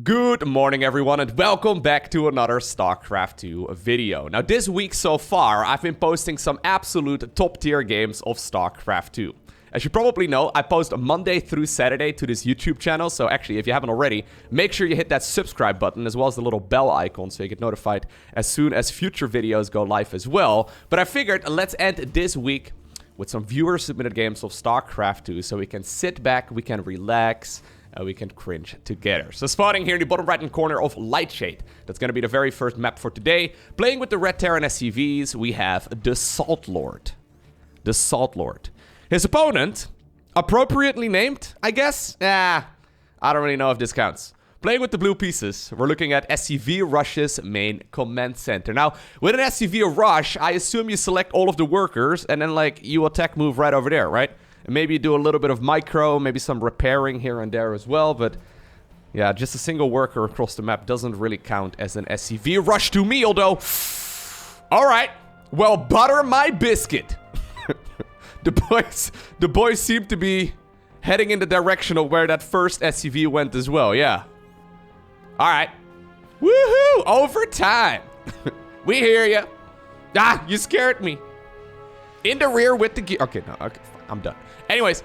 Good morning, everyone, and welcome back to another StarCraft 2 video. Now, this week so far, I've been posting some absolute top-tier games of StarCraft 2. As you probably know, I post Monday through Saturday to this YouTube channel, so actually, if you haven't already, make sure you hit that subscribe button, as well as the little bell icon, so you get notified as soon as future videos go live as well. But I figured, let's end this week with some viewer-submitted games of StarCraft 2, so we can sit back, we can relax, we can cringe together. So spawning here in the bottom right-hand corner of Lightshade. That's going to be the very first map for today. Playing with the Red Terran SCVs, we have the Salt Lord. The Salt Lord. His opponent, appropriately named, I guess? I don't really know if this counts. Playing with the blue pieces, we're looking at SCV Rush's main command center. Now, with an SCV Rush, I assume you select all of the workers, and then, like, you attack move right over there, right? And maybe you do a little bit of micro, maybe some repairing here and there as well, but yeah, just a single worker across the map doesn't really count as an SCV Rush to me, although... Alright, well, butter my biscuit. The boys seem to be heading in the direction of where that first SCV went as well, yeah. Alright. Woohoo! Overtime! We hear ya. Ah, you scared me. In the rear with the gear. Okay, no, okay, fine. I'm done. Anyways,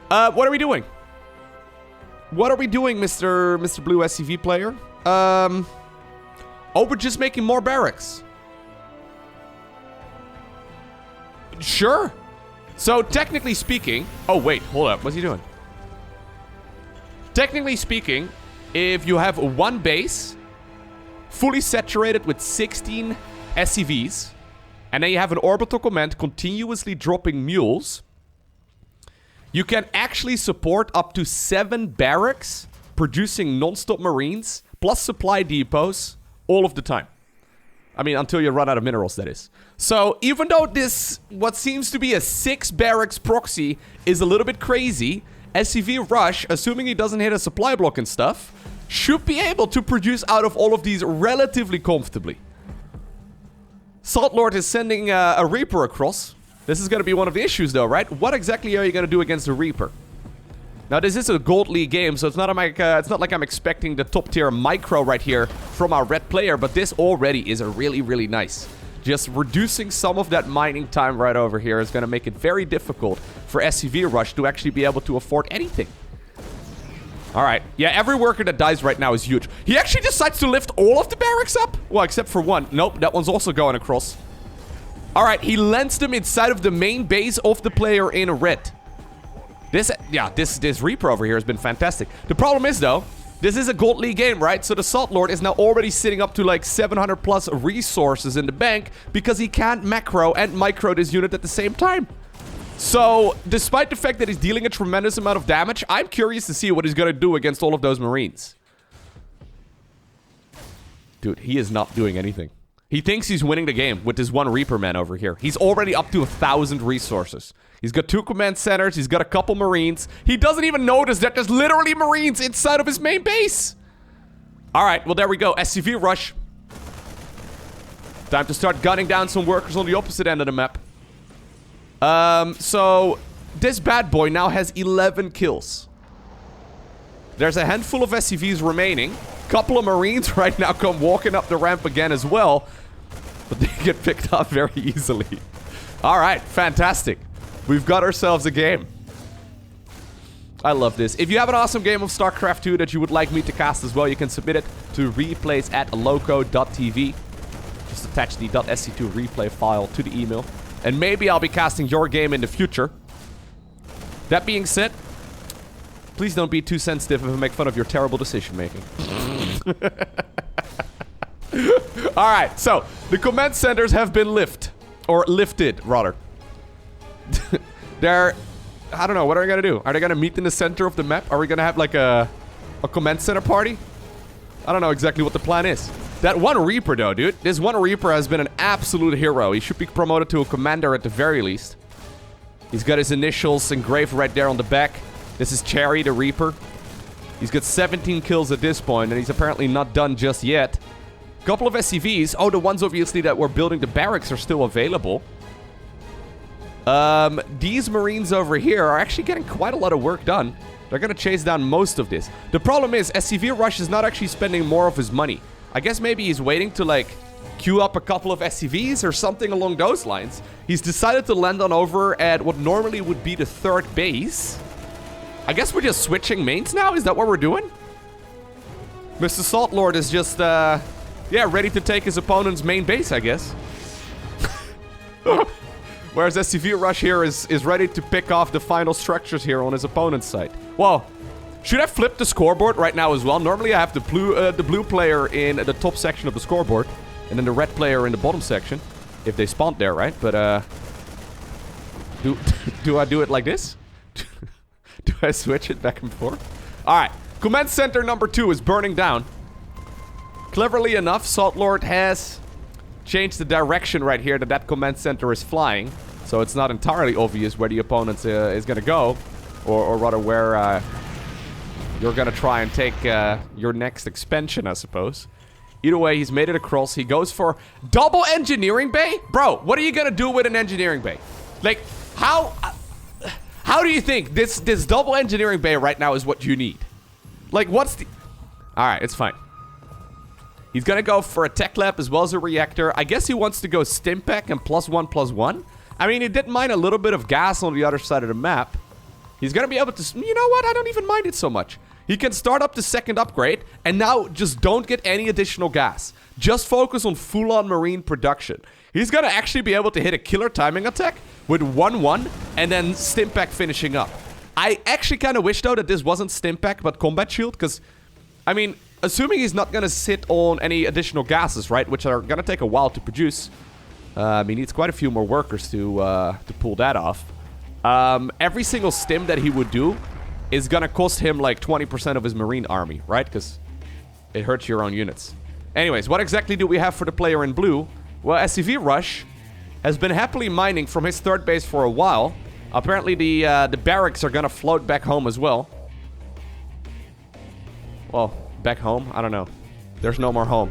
what are we doing? What are we doing, Mr. Blue SCV player? Oh, we're just making more barracks. Sure. So, technically speaking... Oh, wait, hold up. What's he doing? Technically speaking, if you have one base, fully saturated with 16 SCVs, and then you have an orbital command continuously dropping mules, you can actually support up to 7 barracks, producing non-stop marines, plus supply depots, all of the time. I mean, until you run out of minerals, that is. So, even though this, what seems to be a 6 barracks proxy, is a little bit crazy, SCV Rush, assuming he doesn't hit a supply block and stuff, should be able to produce out of all of these relatively comfortably. Salt Lord is sending a Reaper across. This is going to be one of the issues, though, right? What exactly are you going to do against the Reaper? Now, this is a Gold League game, so it's not like I'm expecting the top-tier micro right here from our red player, but this already is a really, really nice. Just reducing some of that mining time right over here is going to make it very difficult for SCV Rush to actually be able to afford anything. Alright, yeah, every worker that dies right now is huge. He actually decides to lift all of the barracks up? Well, except for one. Nope, that one's also going across. Alright, he lands them inside of the main base of the player in red. This Reaper over here has been fantastic. The problem is, though, this is a Gold League game, right? So the Salt Lord is now already sitting up to like 700 plus resources in the bank because he can't macro and micro this unit at the same time. So, despite the fact that he's dealing a tremendous amount of damage, I'm curious to see what he's going to do against all of those Marines. Dude, he is not doing anything. He thinks he's winning the game with this one Reaper man over here. He's already up to 1,000 resources. He's got 2 command centers. He's got a couple Marines. He doesn't even notice that there's literally Marines inside of his main base. Alright, well, there we go. SCV Rush. Time to start gunning down some workers on the opposite end of the map. So, this bad boy now has 11 kills. There's a handful of SCVs remaining. Couple of Marines right now come walking up the ramp again as well. But they get picked up very easily. Alright, fantastic. We've got ourselves a game. I love this. If you have an awesome game of StarCraft 2 that you would like me to cast as well, you can submit it to replays at LowkoTV. Just attach the .sc2 replay file to the email. And maybe I'll be casting your game in the future. That being said, please don't be too sensitive if I make fun of your terrible decision making. Alright, so the command centers have been lifted, rather. They're... I don't know, what are they gonna do? Are they gonna meet in the center of the map? Are we gonna have like a command center party? I don't know exactly what the plan is. That one Reaper though, dude. This one Reaper has been an absolute hero. He should be promoted to a commander at the very least. He's got his initials engraved right there on the back. This is Cherry, the Reaper. He's got 17 kills at this point, and he's apparently not done just yet. Couple of SCVs. Oh, the ones obviously that were building the barracks are still available. These Marines over here are actually getting quite a lot of work done. They're going to chase down most of this. The problem is, SCV Rush is not actually spending more of his money. I guess maybe he's waiting to, like, queue up a couple of SCVs or something along those lines. He's decided to land on over at what normally would be the third base. I guess we're just switching mains now? Is that what we're doing? Mr. Salt Lord is just, yeah, ready to take his opponent's main base, I guess. Whereas SCV Rush here is ready to pick off the final structures here on his opponent's side. Well, should I flip the scoreboard right now as well? Normally I have the blue player in the top section of the scoreboard. And then the red player in the bottom section. If they spawned there, right? But, do I do it like this? Do I switch it back and forth? Alright. Command center number 2 is burning down. Cleverly enough, Salt Lord has changed the direction right here that command center is flying. So it's not entirely obvious where the opponent is going to go. Or rather where you're going to try and take your next expansion, I suppose. Either way, he's made it across. He goes for double engineering bay? Bro, what are you going to do with an engineering bay? Like, how do you think this double engineering bay right now is what you need? Like, what's the... Alright, it's fine. He's going to go for a tech lab as well as a reactor. I guess he wants to go Stimpack and +1/+1. I mean, he didn't mind a little bit of gas on the other side of the map. He's going to be able to... You know what? I don't even mind it so much. He can start up the second upgrade, and now just don't get any additional gas. Just focus on full-on marine production. He's gonna actually be able to hit a killer timing attack with 1-1, and then Stimpack finishing up. I actually kind of wish, though, that this wasn't Stimpack, but Combat Shield, because, I mean, assuming he's not gonna sit on any additional gases, right, which are gonna take a while to produce. He needs quite a few more workers to pull that off. Every single stim that he would do is gonna cost him like 20% of his marine army, right? Because it hurts your own units. Anyways, what exactly do we have for the player in blue? Well, SCV Rush has been happily mining from his third base for a while. Apparently the barracks are gonna float back home as well. Well, back home? I don't know. There's no more home.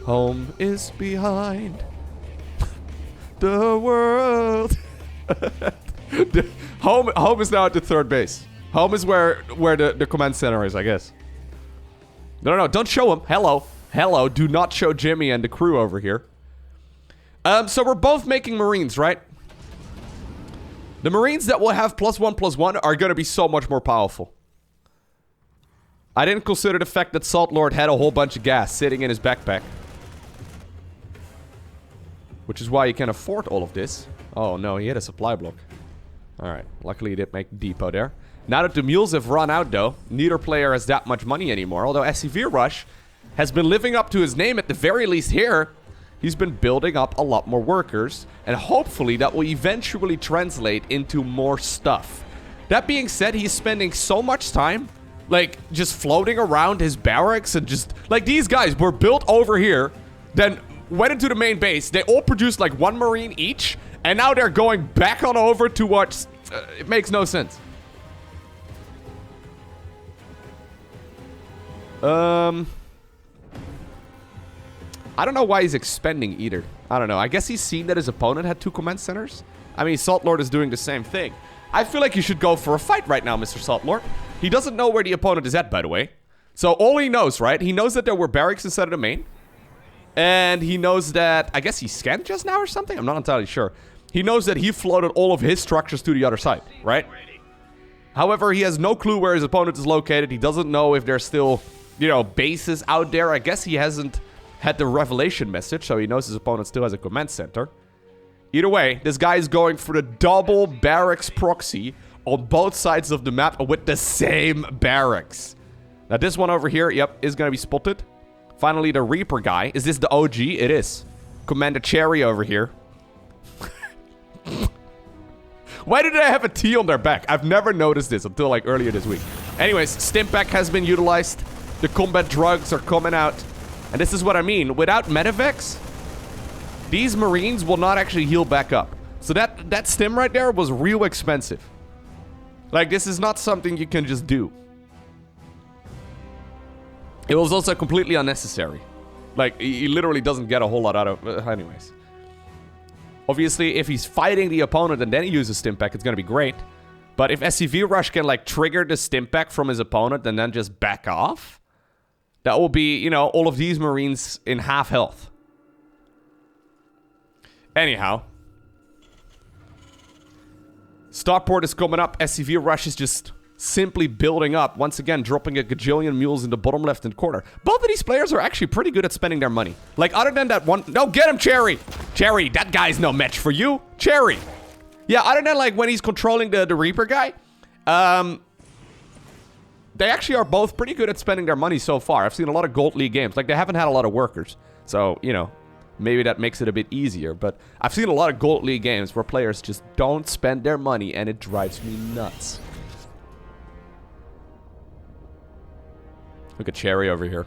Home is behind the world. Home is now at the third base. Home is where the command center is, I guess. No, don't show him. Hello, do not show Jimmy and the crew over here. So we're both making Marines, right? The Marines that will have +1/+1 are going to be so much more powerful. I didn't consider the fact that Salt Lord had a whole bunch of gas sitting in his backpack. Which is why he can afford all of this. Oh no, he had a supply block. Alright, luckily he did make a depot there. Now that the mules have run out, though, neither player has that much money anymore. Although SCV Rush has been living up to his name at the very least here. He's been building up a lot more workers. And hopefully that will eventually translate into more stuff. That being said, he's spending so much time, like, just floating around his barracks and just... Like, these guys were built over here, then went into the main base. They all produced, like, 1 Marine each. And now they're going back on over towards... it makes no sense. I don't know why he's expending either. I don't know. I guess he's seen that his opponent had 2 command centers. I mean, Salt Lord is doing the same thing. I feel like you should go for a fight right now, Mr. Salt Lord. He doesn't know where the opponent is at, by the way. So all he knows, right? He knows that there were barracks inside of the main. And he knows that... I guess he scanned just now or something? I'm not entirely sure. He knows that he floated all of his structures to the other side, right? However, he has no clue where his opponent is located. He doesn't know if there's still, you know, bases out there. I guess he hasn't had the revelation message, so he knows his opponent still has a command center. Either way, this guy is going for the double barracks proxy on both sides of the map with the same barracks. Now, this one over here, yep, is going to be spotted. Finally, the Reaper guy. Is this the OG? It is. Commander Cherry over here. Why did they have a T on their back? I've never noticed this until, like, earlier this week. Anyways, Stimpack has been utilized. The combat drugs are coming out. And this is what I mean. Without Medivacs, these Marines will not actually heal back up. So that stim right there was real expensive. Like, this is not something you can just do. It was also completely unnecessary. Like, he literally doesn't get a whole lot out of... anyways. Obviously, if he's fighting the opponent and then he uses Stimpack, it's going to be great. But if SCV Rush can, like, trigger the Stimpak from his opponent and then just back off, that will be, you know, all of these Marines in half health. Anyhow. Starport is coming up. SCV Rush is just simply building up. Once again, dropping a gajillion mules in the bottom left-hand corner. Both of these players are actually pretty good at spending their money. Like, other than that one... No, get him, Cherry! Cherry, that guy's no match for you. Cherry! Yeah, other than, like, when he's controlling the Reaper guy, they actually are both pretty good at spending their money so far. I've seen a lot of Gold League games. Like, they haven't had a lot of workers. So, you know, maybe that makes it a bit easier. But I've seen a lot of Gold League games where players just don't spend their money, and it drives me nuts. Look at Cherry over here.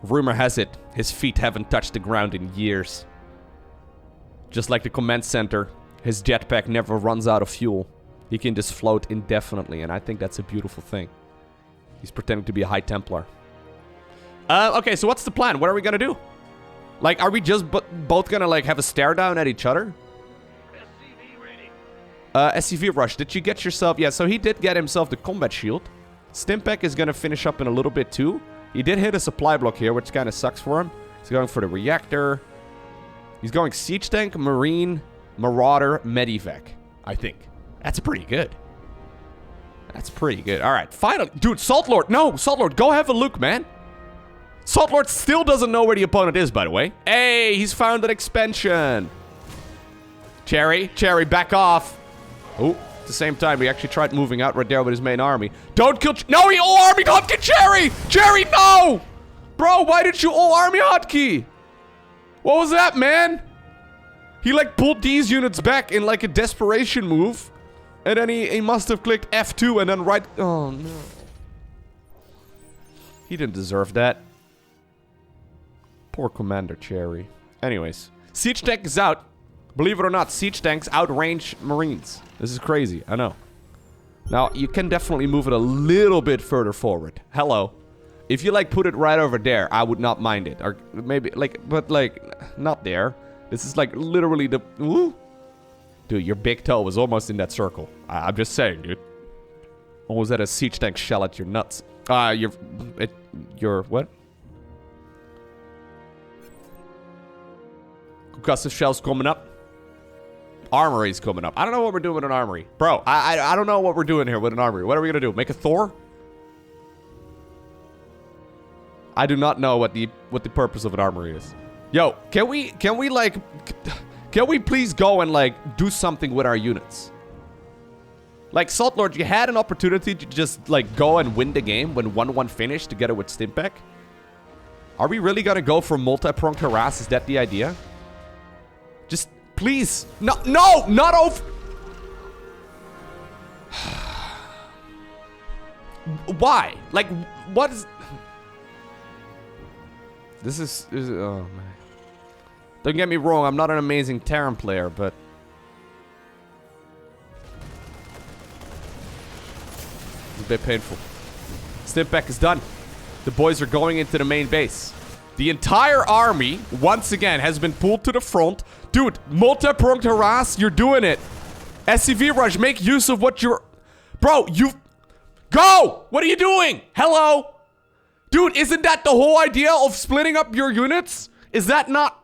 Rumor has it, his feet haven't touched the ground in years. Just like the command center, his jetpack never runs out of fuel. He can just float indefinitely, and I think that's a beautiful thing. He's pretending to be a High Templar. Okay, so what's the plan? What are we gonna do? Like, are we just both gonna, like, have a stare down at each other? SCV ready. SCV Rush, did you get yourself... Yeah, so he did get himself the combat shield. Stimpak is gonna finish up in a little bit, too. He did hit a supply block here, which kind of sucks for him. He's going for the reactor. He's going Siege Tank, Marine, Marauder, Medivac, I think. That's pretty good. That's pretty good. All right, finally. Dude, Salt Lord. No, Salt Lord, go have a look, man. Salt Lord still doesn't know where the opponent is, by the way. Hey, he's found an expansion. Cherry, back off. Oh, at the same time, he actually tried moving out right there with his main army. Don't kill... No, he all-army hotkey Cherry! Cherry, no! Bro, why did you all-army hotkey? What was that, man? He, like, pulled these units back in, like, a desperation move. And then he must have clicked F2 and then right... Oh, no. He didn't deserve that. Poor Commander Cherry. Anyways. Siege Tank is out. Believe it or not, Siege Tanks outrange Marines. This is crazy, I know. Now, you can definitely move it a little bit further forward. Hello. If you, like, put it right over there, I would not mind it. Or maybe, like, but, like, not there. This is, like, literally the... Ooh. Dude, your big toe was almost in that circle. I'm just saying, dude. Or was that a Siege Tank shell at your nuts? Your what? Concussive shells coming up. Armory's coming up. I don't know what we're doing with an armory. Bro, I don't know what we're doing here with an armory. What are we gonna do? Make a Thor? I do not know what the purpose of an armory is. Yo, can we like... Can we please go and, like, do something with our units? Like, Salt Lord, you had an opportunity to just, like, go and win the game when 1-1 finished together with Stimpak. Are we really gonna go for multi-pronged harass? Is that the idea? Just, please. No, not over... Why? Like, what is... This is... Oh, man. Don't get me wrong, I'm not an amazing Terran player, but... It's a bit painful. Stimpak is done. The boys are going into the main base. The entire army, once again, has been pulled to the front. Dude, multi-pronged harass, you're doing it. SCV Rush, make use of what you're... Bro, you... Go! What are you doing? Hello? Dude, isn't that the whole idea of splitting up your units? Is that not...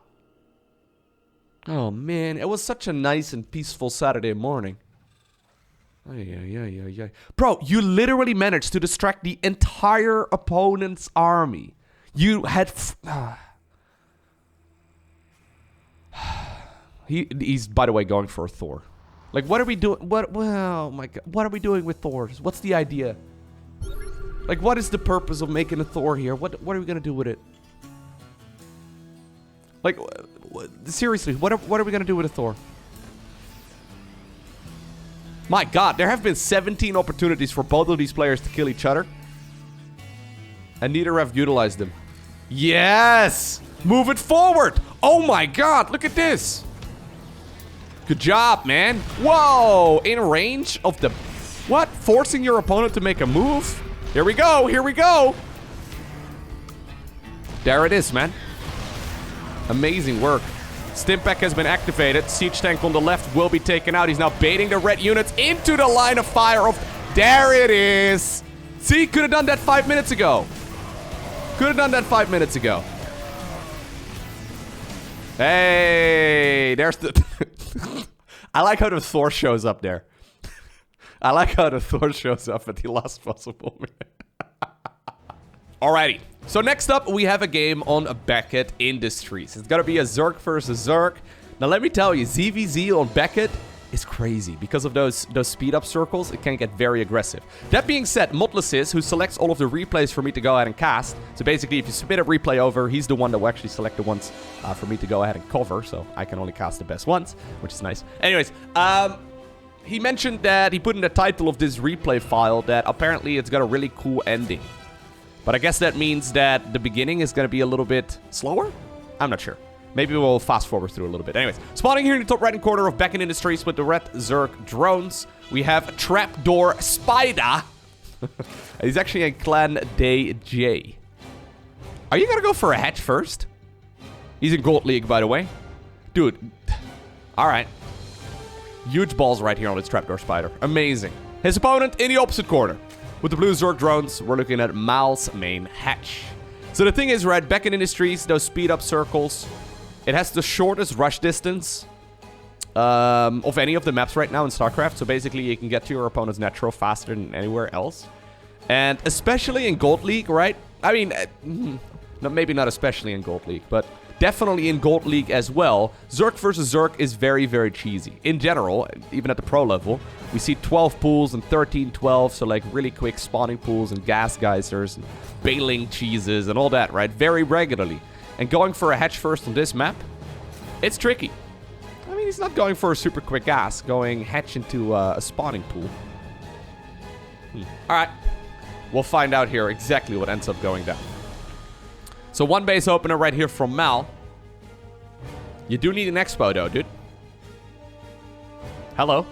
Oh, man. It was such a nice and peaceful Saturday morning. Yeah. Bro, you literally managed to distract the entire opponent's army. You had... He's, by the way, going for a Thor. Like, what are we doing? Oh, my God. What are we doing with Thors? What's the idea? Like, what is the purpose of making a Thor here? What are we going to do with it? Like... Seriously, what are we gonna do with a Thor? My God, there have been 17 opportunities for both of these players to kill each other. And neither have utilized them. Yes! Move it forward! Oh my God, look at this! Good job, man. Whoa! In range of the... What? Forcing your opponent to make a move? Here we go, here we go! There it is, man. Amazing work. Stimpack has been activated. Siege tank on the left will be taken out. He's now baiting the red units into the line of fire of... There it is. See, could have done that 5 minutes ago. Could have done that 5 minutes ago. Hey, there's the... I like how the Thor shows up there. I like how the Thor shows up at the last possible minute. Alrighty. So next up, we have a game on Beckett Industries. It's gonna be a Zerg versus Zerg. Now let me tell you, ZVZ on Beckett is crazy. Because of those speed up circles, it can get very aggressive. That being said, Motless who selects all of the replays for me to go ahead and cast. So basically, if you submit a replay over, he's the one that will actually select the ones for me to go ahead and cover. So I can only cast the best ones, which is nice. Anyways, he mentioned that he put in the title of this replay file that apparently it's got a really cool ending. But I guess that means that the beginning is going to be a little bit slower? I'm not sure. Maybe we'll fast forward through a little bit. Anyways, spawning here in the top right-hand corner of Beckett Industries with the red Zerg drones, we have Trapdoor Spider. He's actually in Clan Day J. Are you going to go for a hatch first? He's in Gold League, by the way. Dude. All right. Huge balls right here on this Trapdoor Spider. Amazing. His opponent in the opposite corner. With the blue Zerg drones, we're looking at Mal's main hatch. So the thing is, right, Beckett Industries, those speed up circles, it has the shortest rush distance of any of the maps right now in StarCraft. So basically, you can get to your opponent's natural faster than anywhere else. And especially in Gold League, right? I mean, maybe not especially in Gold League, but definitely in Gold League as well. Zerg versus Zerg is very, very cheesy. In general, even at the pro level, we see 12 pools and 13-12, so like really quick spawning pools and gas geysers and bailing cheeses and all that, right? Very regularly. And going for a hatch first on this map, it's tricky. I mean, he's not going for a super quick gas, going hatch into a spawning pool. All right. We'll find out here exactly what ends up going down. So one base opener right here from Mal. You do need an expo though, dude. Hello.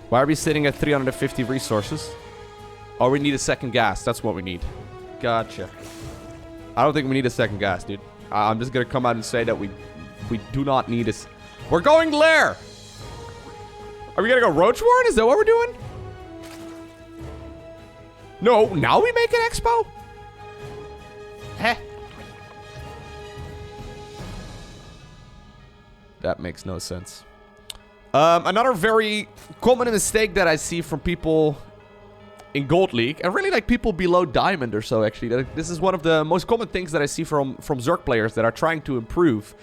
Why are we sitting at 350 resources? Oh, we need a second gas. That's what we need. Gotcha. I don't think we need a second gas, dude. I'm just gonna come out and say that we do not need this. We're going Lair! Are we gonna go Roach Warren? Is that what we're doing? No, now we make an expo? Heh. That makes no sense. Another very common mistake that I see from people in Gold League, and really like people below Diamond or so, actually. This is one of the most common things that I see from Zerg players that are trying to improve.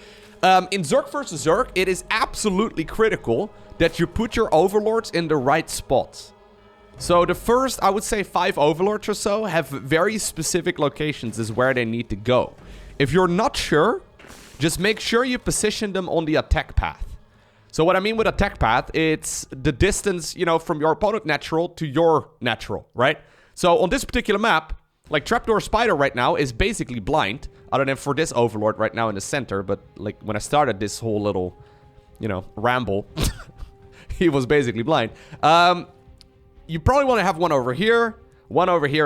In Zerg versus Zerg, it is absolutely critical that you put your overlords in the right spots. So the first, I would say 5 overlords or so have very specific locations as where they need to go. If you're not sure, just make sure you position them on the attack path. So what I mean with attack path, it's the distance, you know, from your opponent natural to your natural, right? So on this particular map, like Trapdoor Spider right now is basically blind, other than for this overlord right now in the center. But like when I started this whole little, you know, ramble, he was basically blind. You probably want to have one over here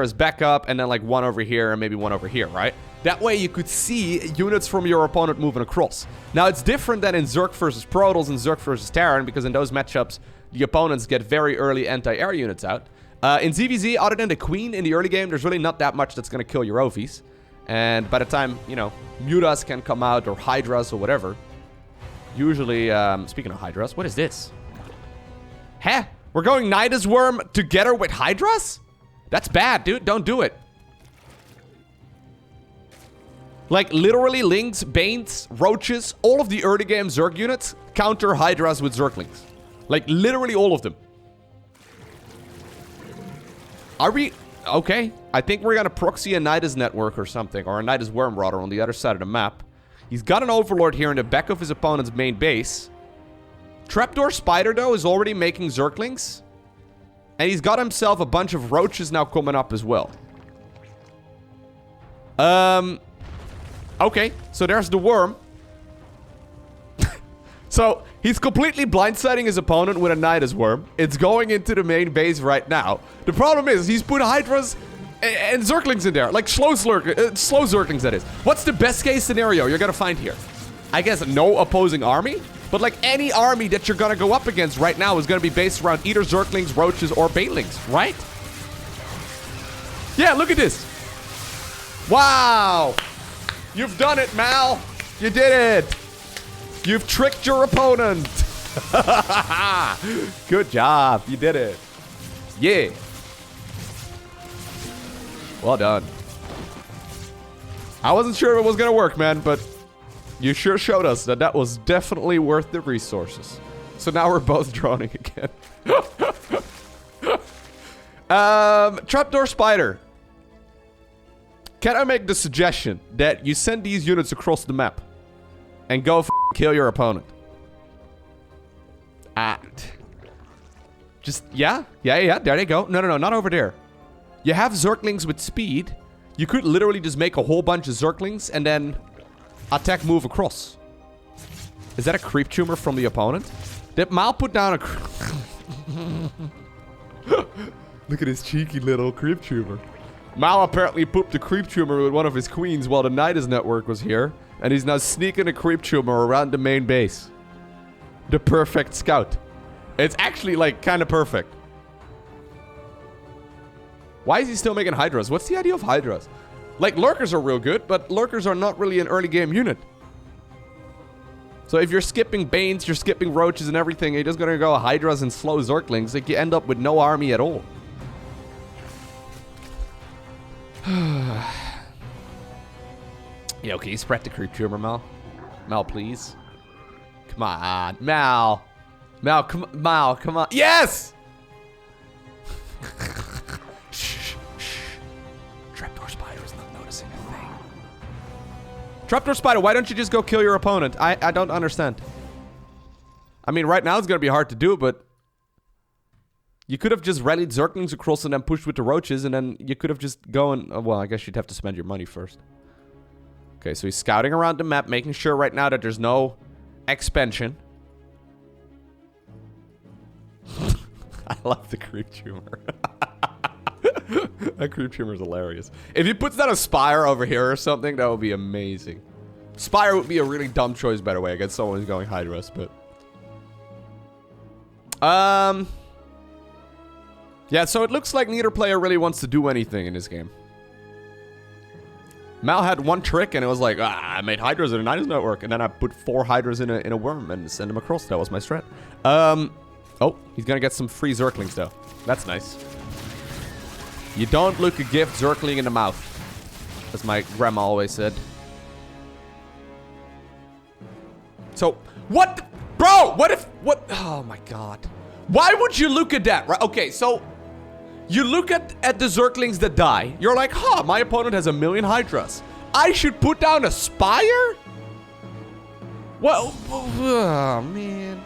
as backup, and then like one over here and maybe one over here, right? That way you could see units from your opponent moving across. Now it's different than in Zerg versus Protoss and Zerg versus Terran, because in those matchups, the opponents get very early anti-air units out. In ZVZ, other than the Queen in the early game, there's really not that much that's going to kill your OVs. And by the time, you know, Mutas can come out, or Hydras or whatever, usually, speaking of Hydras, what is this? Huh? We're going Nidus Worm together with Hydras? That's bad, dude. Don't do it. Like, literally, Lings, Banes, Roaches, all of the early game Zerg units counter Hydras with Zerglings. Like, literally all of them. Are we... Okay. I think we're gonna proxy a Nidus network or something, or a Nidus Worm, rather, on the other side of the map. He's got an Overlord here in the back of his opponent's main base. Trapdoor Spider, though, is already making Zerglings. And he's got himself a bunch of Roaches now coming up as well. Okay, so there's the Worm. So, he's completely blindsiding his opponent with a Nidus Worm. It's going into the main base right now. The problem is, he's put Hydras and Zerglings in there. Like, slow Zerglings, that is. What's the best case scenario you're gonna find here? I guess, no opposing army. But, like, any army that you're gonna go up against right now is gonna be based around either Zerglings, Roaches, or Banelings, right? Yeah, look at this. Wow. You've done it, Mal. You did it. You've tricked your opponent. Good job. You did it. Yeah. Well done. I wasn't sure if it was gonna work, man, but you sure showed us that that was definitely worth the resources. So now we're both droning again. Trapdoor Spider. Can I make the suggestion that you send these units across the map and go kill your opponent? Just, yeah, there they go. No, not over there. You have Zerglings with speed. You could literally just make a whole bunch of Zerglings and then attack move across. Is that a creep tumor from the opponent? Did Mal put down a... Look at his cheeky little creep tumor. Mal apparently pooped a creep tumor with one of his queens while the Nidus network was here. And he's now sneaking a creep tumor around the main base. The perfect scout. It's actually, like, kind of perfect. Why is he still making Hydras? What's the idea of Hydras? Like, Lurkers are real good, but Lurkers are not really an early game unit. So if you're skipping Banes, you're skipping Roaches and everything, you're just gonna go Hydras and slow Zerglings, like, you end up with no army at all. Yeah, okay, spread the creep tumor, Mal. Mal, please. Come on, Mal. Mal, come on. Yes! Shh. Trapdoor Spider is not noticing a thing. Trapdoor Spider, why don't you just go kill your opponent? I don't understand. I mean, right now it's gonna be hard to do, but you could have just rallied Zerglings across and then pushed with the Roaches, and then you could have just gone... well, I guess you'd have to spend your money first. Okay, so he's scouting around the map, making sure right now that there's no expansion. I love the creep tumor. That creep tumor is hilarious. If he puts down a Spire over here or something, that would be amazing. Spire would be a really dumb choice, by the way, against someone who's going Hydras, but... yeah, so it looks like neither player really wants to do anything in this game. Mal had one trick, and it was like, I made Hydras in a Nidus network, and then I put 4 Hydras in a worm and send them across. That was my strat. Oh, he's gonna get some free Zerglings, though. That's nice. You don't look a gift Zergling in the mouth, as my grandma always said. So, what? Bro, what if... what? Oh, my God. Why would you look at that? Right? Okay, so... you look at the Zerglings that die. You're like, huh, my opponent has 1,000,000 Hydras. I should put down a Spire? Well, oh, man.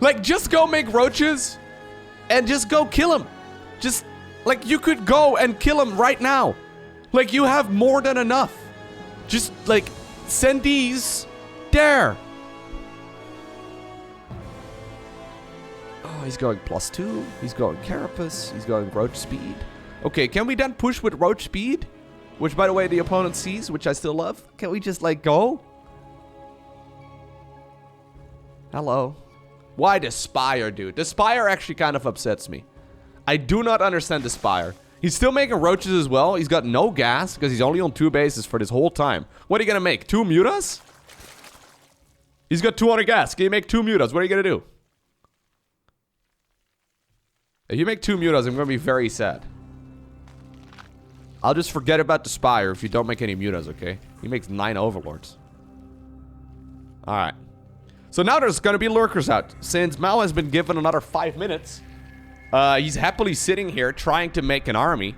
Like, just go make Roaches and just go kill him. Just, like, you could go and kill him right now. Like, you have more than enough. Just, like, send these there. He's going +2. He's going Carapace. He's going Roach Speed. Okay, can we then push with Roach Speed? Which, by the way, the opponent sees, which I still love. Can we just, like, go? Hello. Why the Spire, dude? The Spire actually kind of upsets me. I do not understand the Spire. He's still making Roaches as well. He's got no gas, because he's only on 2 bases for this whole time. What are you going to make? 2 Mutas? He's got 200 gas. Can you make 2 Mutas? What are you going to do? If you make 2 Mutas, I'm going to be very sad. I'll just forget about the Spire if you don't make any Mutas, okay? He makes 9 Overlords. Alright. So now there's going to be Lurkers out. Since Mal has been given another 5 minutes, he's happily sitting here trying to make an army.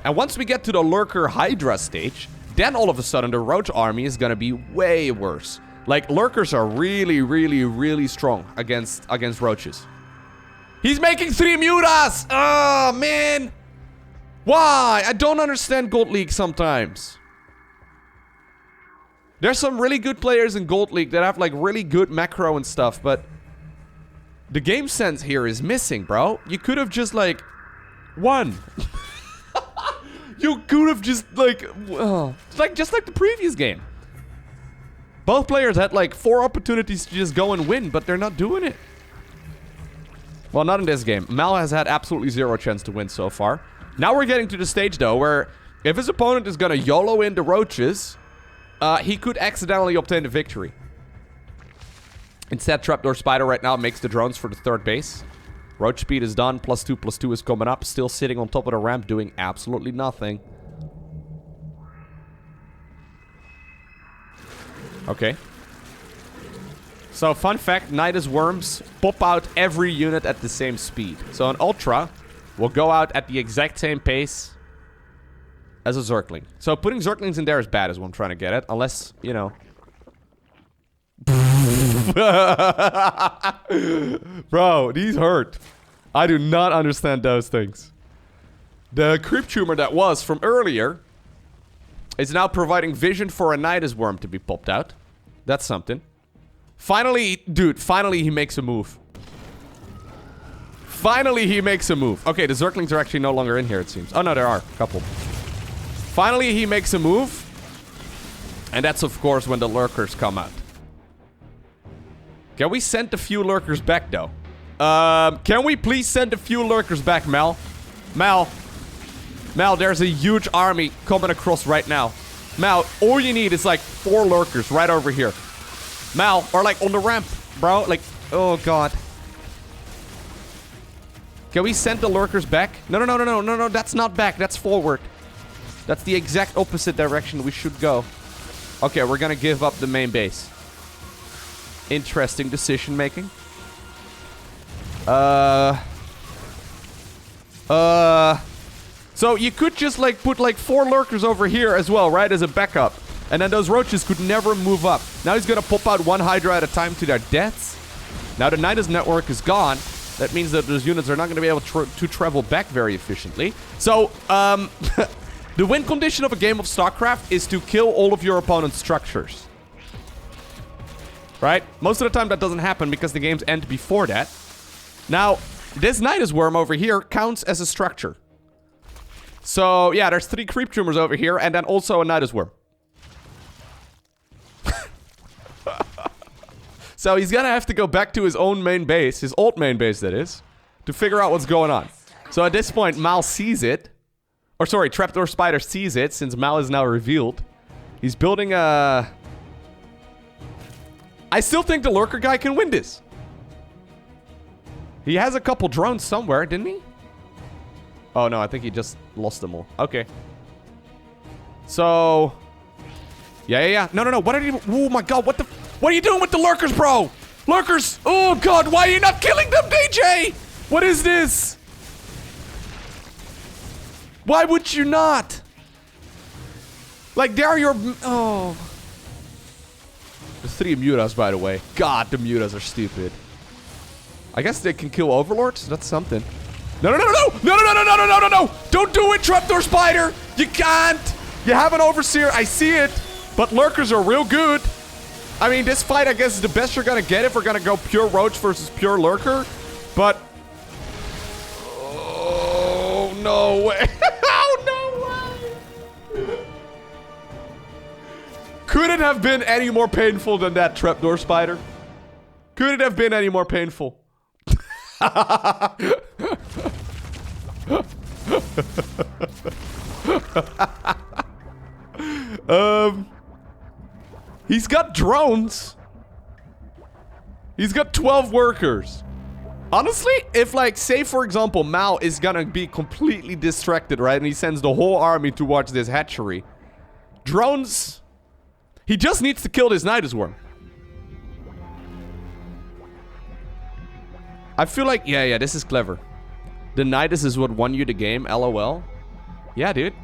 And once we get to the Lurker Hydra stage, then all of a sudden the Roach army is going to be way worse. Like, Lurkers are really, really, really strong against Roaches. He's making 3 Mutas! Oh, man! Why? I don't understand Gold League sometimes. There's some really good players in Gold League that have, like, really good macro and stuff, but... the game sense here is missing, bro. You could have just, like... won. You could have just, like... just like the previous game. Both players had like 4 opportunities to just go and win, but they're not doing it. Well, not in this game. Mal has had absolutely 0 chance to win so far. Now we're getting to the stage, though, where if his opponent is gonna YOLO in the roaches, he could accidentally obtain the victory. Instead, Trapdoor Spider right now makes the drones for the 3rd base. Roach speed is done. +2/+2 is coming up. Still sitting on top of the ramp, doing absolutely nothing. Okay. So, fun fact, Nidus worms pop out every unit at the same speed. So, an Ultra will go out at the exact same pace as a Zergling. So, putting Zerglings in there is bad, is what I'm trying to get at. Unless, you know... Bro, these hurt. I do not understand those things. The creep tumor that was from earlier is now providing vision for a Nidus worm to be popped out. That's something. Finally, dude, finally he makes a move. Finally he makes a move. Okay, the Zerglings are actually no longer in here, it seems. Oh, no, there are a couple. Finally he makes a move. And that's, of course, when the lurkers come out. Can we send a few lurkers back, though? Can we please send a few lurkers back, Mel? Mel, there's a huge army coming across right now. Mal, all you need is like 4 lurkers right over here. Mal, or like on the ramp, bro. Like, oh god. Can we send the lurkers back? No, that's not back. That's forward. That's the exact opposite direction we should go. Okay, we're gonna give up the main base. Interesting decision making. So you could just like put like 4 lurkers over here as well, right? As a backup. And then those roaches could never move up. Now he's gonna pop out 1 Hydra at a time to their deaths. Now the Nidus network is gone. That means that those units are not gonna be able to travel back very efficiently. So, the win condition of a game of StarCraft is to kill all of your opponent's structures. Right? Most of the time that doesn't happen because the games end before that. Now, this Nidus worm over here counts as a structure. So, yeah, there's 3 creep tumors over here and then also a Nidus worm. So he's gonna have to go back to his own main base, his old main base that is, to figure out what's going on. So at this point, Mal sees it. Or sorry, Trapdoor Spider sees it since Mal is now revealed. He's building a... I still think the lurker guy can win this. He has a couple drones somewhere, didn't he? Oh no, I think he just lost them all. Okay. So... Yeah. No. What are you... Oh my god, what the... What are you doing with the lurkers, bro? Lurkers! Oh god, why are you not killing them, DJ? What is this? Why would you not? Like, they're your... Oh... There's 3 mutas, by the way. God, the mutas are stupid. I guess they can kill overlords? That's something. No! Don't do it, Trapdoor Spider! You can't! You have an overseer, I see it. But lurkers are real good. I mean, this fight, I guess, is the best you're gonna get if we're gonna go pure roach versus pure lurker. But... Oh, no way. Oh, no way. Could it have been any more painful than that, Trapdoor Spider? Could it have been any more painful? He's got drones. He's got 12 workers. Honestly, if like, say for example, Mal is gonna be completely distracted, right? And he sends the whole army towards this hatchery. Drones... He just needs to kill this Nidus worm. I feel like, yeah, this is clever. The Nidus is what won you the game, LOL. Yeah, dude.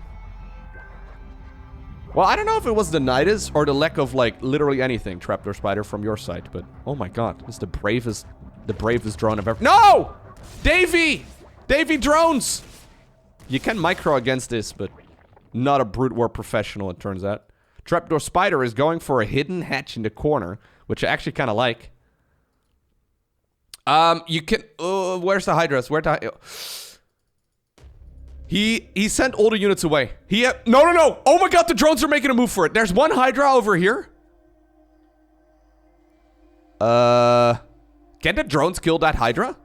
Well, I don't know if it was the Nidus or the lack of, like, literally anything, Trapdoor Spider, from your side, but... Oh my god, this is the bravest drone I've ever... No! Davey! Davey drones! You can micro against this, but not a brute war professional, it turns out. Trapdoor Spider is going for a hidden hatch in the corner, which I actually kind of like. You can... where's the Hydras? Where the... He sent all the units away. No! Oh my god, the drones are making a move for it. There's 1 Hydra over here. Can the drones kill that Hydra?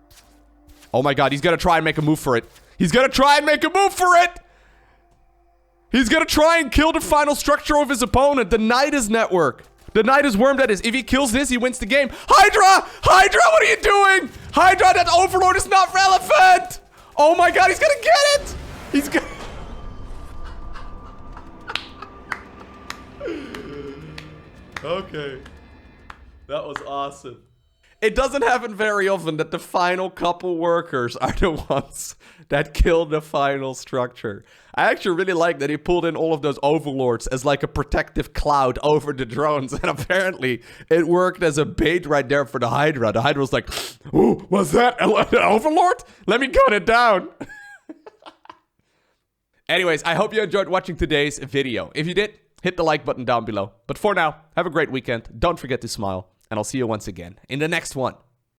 Oh my god, he's gonna try and make a move for it. He's gonna try and make a move for it! He's gonna try and kill the final structure of his opponent. The Knight is network. The Knight is worm, that is. If he kills this, he wins the game. Hydra! Hydra, what are you doing? Hydra, that Overlord is not relevant! Oh my god, he's gonna get it! He's gonna... Okay. That was awesome. It doesn't happen very often that the final couple workers are the ones that kill the final structure. I actually really like that he pulled in all of those overlords as like a protective cloud over the drones. And apparently it worked as a bait right there for the Hydra. The Hydra was like, ooh, what's that? An overlord? Let me gun it down. Anyways, I hope you enjoyed watching today's video. If you did, hit the like button down below. But for now, have a great weekend. Don't forget to smile. And I'll see you once again in the next one.